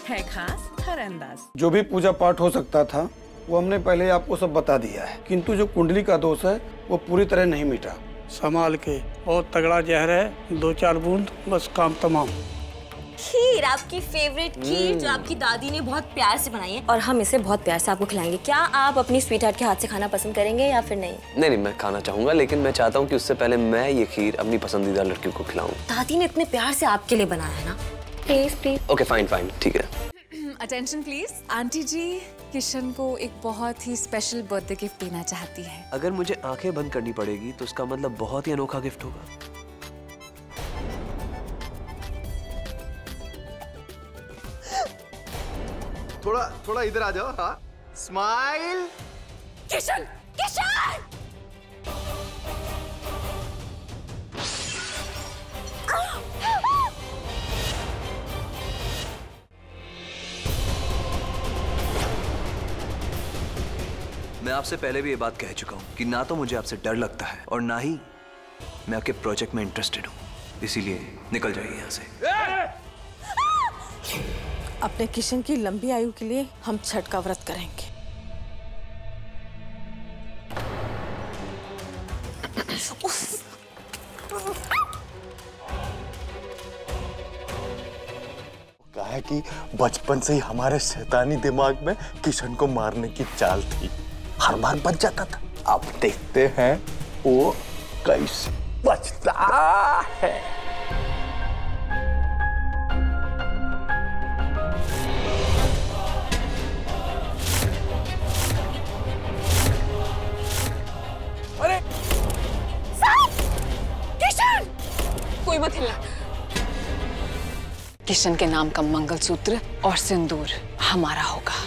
है खास हर अंदाज। जो भी पूजा पाठ हो सकता था वो हमने पहले ही आपको सब बता दिया है, किंतु जो कुंडली का दोष है वो पूरी तरह नहीं मिटा। संभाल के, बहुत तगड़ा जहर है, 2-4 बूंद बस काम तमाम। खीर, आपकी फेवरेट खीर जो आपकी दादी ने बहुत प्यार से बनाई है और हम इसे बहुत प्यार से आपको खिलाएंगे। क्या आप अपनी स्वीट हार्ट के हाथ से खाना पसंद करेंगे या फिर नहीं? नहीं, मैं खाना चाहूंगा, लेकिन मैं चाहता हूँ कि उससे पहले मैं ये खीर अपनी पसंदीदा लड़कियों को खिलाऊं। दादी ने इतने प्यार से आपके लिए बनाया है ना। Please please. ओके फाइन, ठीक है। Attention please. आंटी जी किशन को एक बहुत ही स्पेशल बर्थडे गिफ्ट देना चाहती है। अगर मुझे आंखें बंद करनी पड़ेगी तो उसका मतलब बहुत ही अनोखा गिफ्ट होगा। थोड़ा इधर आ जाओ। हाँ, स्माइल। किशन, किशन! मैं आपसे पहले भी ये बात कह चुका हूँ कि ना तो मुझे आपसे डर लगता है और ना ही मैं आपके प्रोजेक्ट में इंटरेस्टेड हूँ, इसीलिए निकल जाइए यहाँ से। अपने किशन की लंबी आयु के लिए हम छठ का व्रत करेंगे। कहा है कि बचपन से ही हमारे शैतानी दिमाग में किशन को मारने की चाल थी, हर बार बच जाता था। अब देखते हैं वो कैसे बचता है। अरे किशन! कोई मत हिलना। किशन के नाम का मंगलसूत्र और सिंदूर हमारा होगा।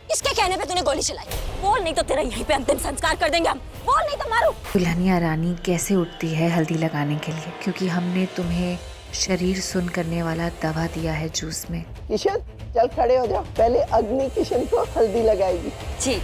इसके कहने पे तूने गोली चलाई। बोल नहीं तो तेरा यहीं पे अंतिम संस्कार कर देंगे हम। बोल नहीं तो मारो। दुल्हनिया रानी कैसे उठती है हल्दी लगाने के लिए, क्योंकि हमने तुम्हें शरीर सुन करने वाला दवा दिया है जूस में। किशन चल खड़े हो जाओ, पहले अग्नि किशन को हल्दी लगाएगी। जी।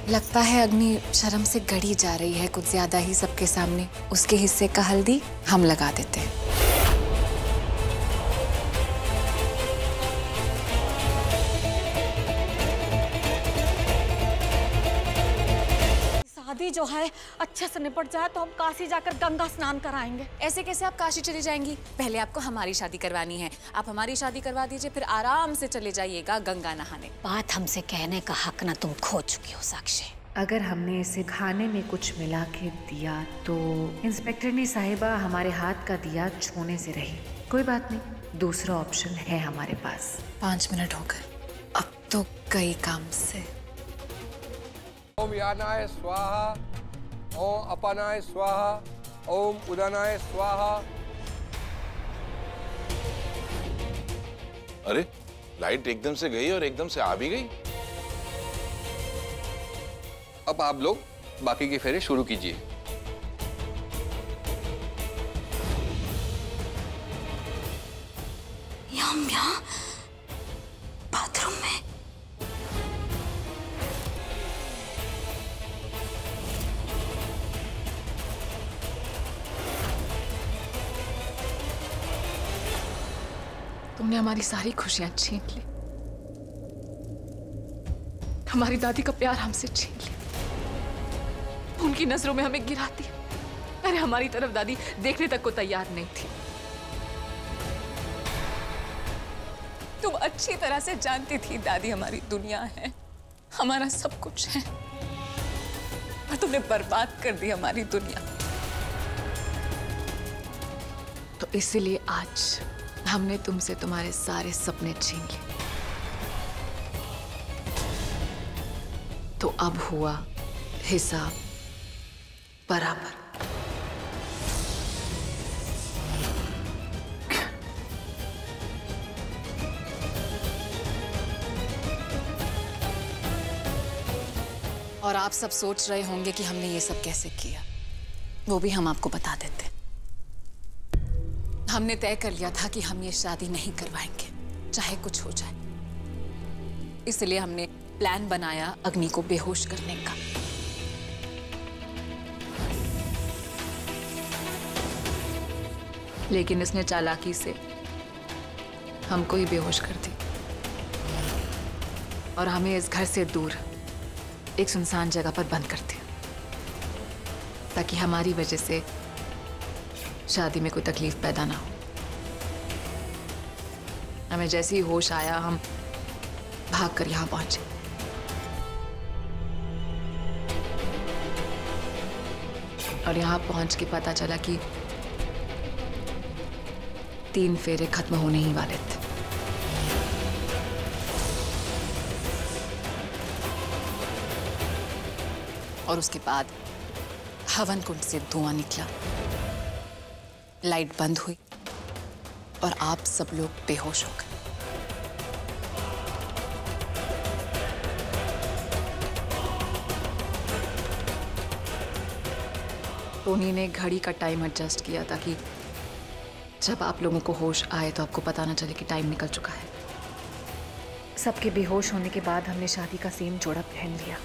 लगता है अग्नि शर्म से गड़ी जा रही है कुछ ज्यादा ही सबके सामने। उसके हिस्से का हल्दी हम लगा देते हैं। शादी जो है अच्छे से निपट जाए तो हम काशी जाकर गंगा स्नान कराएंगे। ऐसे कैसे आप काशी चली जाएंगी? पहले आपको हमारी शादी करवानी है। आप हमारी शादी करवा दीजिए, फिर आराम से चले जाइएगा गंगा नहाने। बात हमसे कहने का हक ना तुम खो चुकी हो साक्षी। अगर हमने इसे खाने में कुछ मिला के दिया तो इंस्पेक्टर ने साहिबा हमारे हाथ का दिया छूने से रही। कोई बात नहीं, दूसरा ऑप्शन है हमारे पास। 5 मिनट हो गए, अब तो कई काम से। ओम यानाय स्वाहा, ओम अपानाय स्वाहा, ओम उदानाय स्वाहा। अरे लाइट एकदम से गई और एकदम से आ भी गई। अब आप लोग बाकी के फेरे शुरू कीजिए। हम यहाँ बाथरूम में। तुमने हमारी सारी खुशियां छीन ली, हमारी दादी का प्यार हमसे छीन लिया, उनकी नजरों में हमें गिरा दिया। अरे हमारी तरफ दादी देखने तक को तैयार नहीं थी। तुम अच्छी तरह से जानती थी दादी हमारी दुनिया है, हमारा सब कुछ है, और तुमने बर्बाद कर दी हमारी दुनिया। तो इसीलिए आज हमने तुमसे तुम्हारे सारे सपने छीन लिए। तो अब हुआ हिसाब बराबर। और आप सब सोच रहे होंगे कि हमने ये सब कैसे किया, वो भी हम आपको बता देते हैं। हमने तय कर लिया था कि हम ये शादी नहीं करवाएंगे, चाहे कुछ हो जाए। इसलिए हमने प्लान बनाया अग्नि को बेहोश करने का। लेकिन इसने चालाकी से हमको ही बेहोश कर दी और हमें इस घर से दूर एक सुनसान जगह पर बंद कर दिया, ताकि हमारी वजह से शादी में कोई तकलीफ पैदा ना हो। हमें जैसे ही होश आया हम भागकर यहां पहुंचे। और यहां पहुंच के पता चला कि 3 फेरे खत्म होने ही वाले थे। और उसके बाद हवन कुंड से धुआं निकला, लाइट बंद हुई और आप सब लोग बेहोश हो गए। टोनी ने घड़ी का टाइम एडजस्ट किया ताकि जब आप लोगों को होश आए तो आपको पता ना चले कि टाइम निकल चुका है। सबके बेहोश होने के बाद हमने शादी का सेम जोड़ा पहन लिया।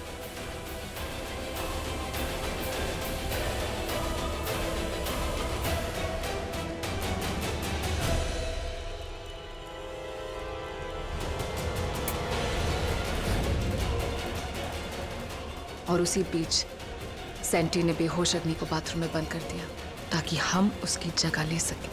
और उसी बीच सेंटी ने बेहोश अग्नि को बाथरूम में बंद कर दिया ताकि हम उसकी जगह ले सकें।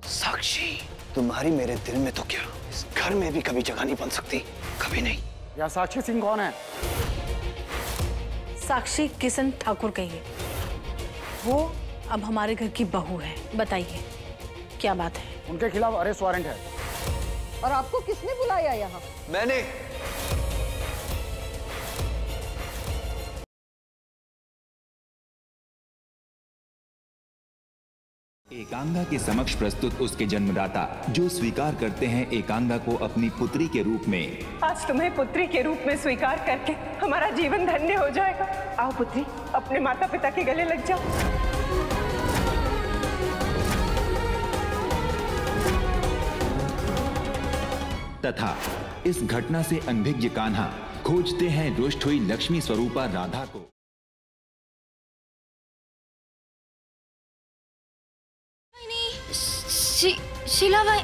साक्षी, तुम्हारी मेरे दिल में तो क्या, इस घर में भी कभी जगह नहीं बन सकती, कभी नहीं। या साक्षी सिंह कौन है? साक्षी किशन ठाकुर कहिए, वो अब हमारे घर की बहू है। बताइए क्या बात है? उनके खिलाफ अरेस्ट वारंट है। और आपको किसने बुलाया यहाँ? मैंने। एकांगा के समक्ष प्रस्तुत उसके जन्मदाता, जो स्वीकार करते हैं एकांगा को अपनी पुत्री के रूप में। आज तुम्हें पुत्री के रूप में स्वीकार करके हमारा जीवन धन्य हो जाएगा। आओ पुत्री, अपने माता पिता के गले लग जाओ। तथा इस घटना से अनभिज्ञ कान्हा खोजते हैं रुष्ट हुई लक्ष्मी स्वरूपा राधा को। शीला भाई,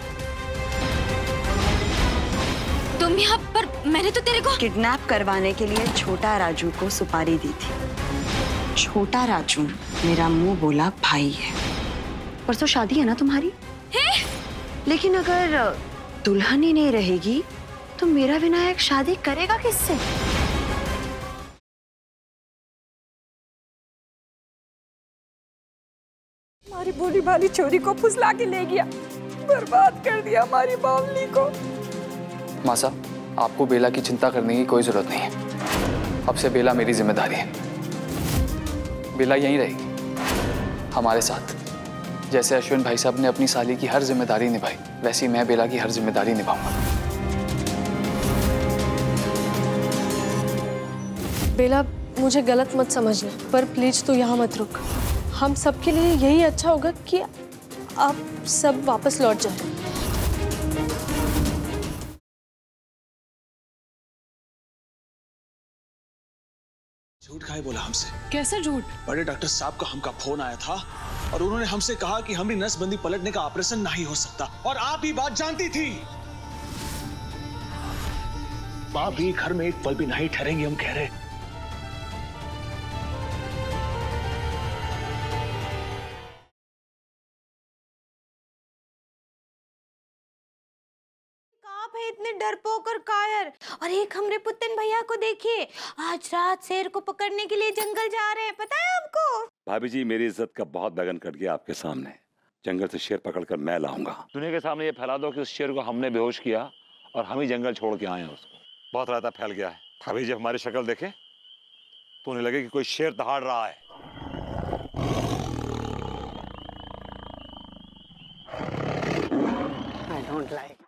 तुम यहाँ पर? मैंने तो तेरे को किडनैप करवाने के लिए छोटा राजू को सुपारी दी थी। छोटा राजू मेरा मुंह बोला भाई है। परसों शादी है ना तुम्हारी? है? लेकिन अगर दुल्हन ही नहीं रहेगी तो मेरा विनायक शादी करेगा किससे? हमारी भोली भाली छोरी को फुसला के ले गया, बर्बाद कर दिया हमारी बावली को। माँ साहब, आपको बेला की चिंता करने की कोई जरूरत नहीं है। अब से बेला मेरी जिम्मेदारी है। बेला यहीं रहेगी हमारे साथ। जैसे अश्विन भाई साहब ने अपनी साली की हर जिम्मेदारी निभाई, वैसी मैं बेला की हर जिम्मेदारी निभाऊंगा। बेला, मुझे गलत मत समझना, पर प्लीज तू यहाँ मत रुक। हम सबके लिए यही अच्छा होगा कि आप सब वापस लौट जाएं। झूठ काहे बोला हमसे? कैसे झूठ? बड़े डॉक्टर साहब का हमका फोन आया था और उन्होंने हमसे कहा कि हमारी नसबंदी पलटने का ऑपरेशन नहीं हो सकता, और आप ही बात जानती थी। माँ भी घर में एक पल भी नहीं ठहरेंगे, हम कह रहे। इतने डरपोक और कायर। और एक हमरे पुत्तन भैया को देखिए, आज रात शेर को पकड़ने के लिए जंगल जा रहे हैं, पता है आपको? भाभी जी, मेरी इज्जत का बहुत दगन कट गया आपके सामने। जंगल से शेर पकड़कर मैं लाऊंगा। दुनिया के सामने ये फैला दो कि उस शेर को हमने बेहोश किया और हम ही जंगल छोड़ के आए हैं उसको। बहुत रायता फैल गया है। भाभी जी हमारी शक्ल देखे तो उन्हें लगे कि कोई शेर दहाड़ रहा है। I don't like